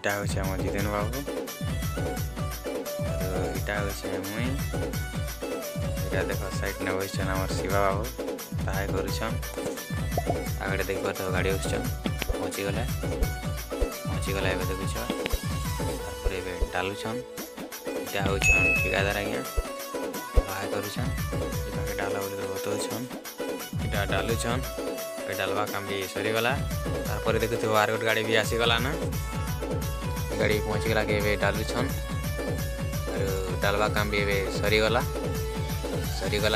इटा हो जितेन बाबू इटा हो मुई इटा देख साइड ने बसन आम शिवा बाबू ताहे करुछन आगे देख पार गाड़ी आसछन पहुँचीगला एवं देखुछ डालुछन इटा हूँ ठिकादार आज्ञा बाहे करुछन डाला बोली बतौछन इटा डालुछन डालवा काम भी सरीगला तार देखु आर गोटे गाड़ी भी आसीगला ना गाड़ी पहुँचीगला के डालुछन डालवा काम भी सरीगला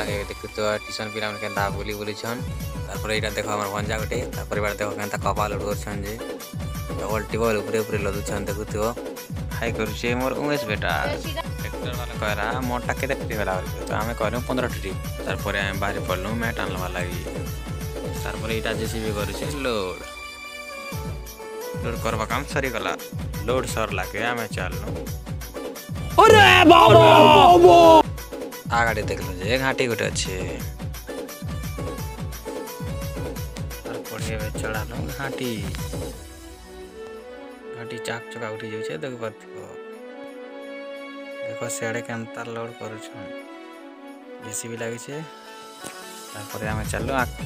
के देखु ट्यूशन पिला के बुली बुलीछन तार यहाँ देख आम भंजा गोटे तार देख के कपा लोड कर डबल टिबल उपरे लदुछन देखु हाई करुचे मोर उमेश बेटा ट्रैक्टर वाला कहला मोटा के ट्रिप गला तो आम कहलु 15 ट्रिप तार बाहर पड़लु मैट आनवा लगी तार यहाँ जेसीबी करुचे लोड करवा काम सरीगला लोड सरला के आम चलनु आगे देखल घाटी गोटे अच्छे चढ़ाल घाटी चाक चका उठी जाऊे देख पार देख सियाड़े केन्ता लोड कर जेसीबी लगे आम चलो आगे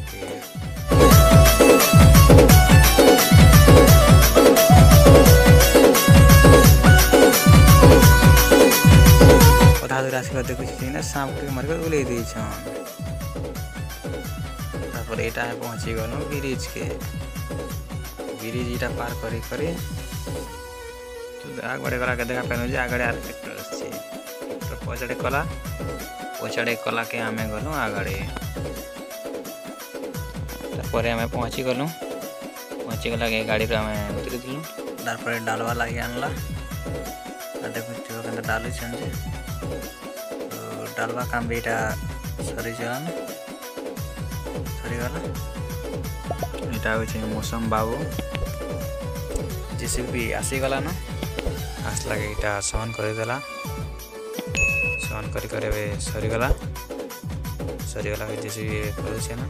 अधा दूर आस देखुच सांप के मार्क उलई देछन यहाँ पहुँची गलु ब्रिज के ब्रिज इटा पार करी आगे गला के देखा पानु आगे आर ट्रैक्टर पछाड़े कला के आम गलु आगे आम पहुँची गलु गला के गाड़ी आम उतरी दिलु तार डालवा लगे आनला देखु डालुछन डालवा काम भी यहाँ सरीगला यहाँ हूँ मौसम बाबू जेसीबी आसीगला ना आसला के यहाँ सहन करदेला सहन कर सरीगला जेसीबी करुचे ना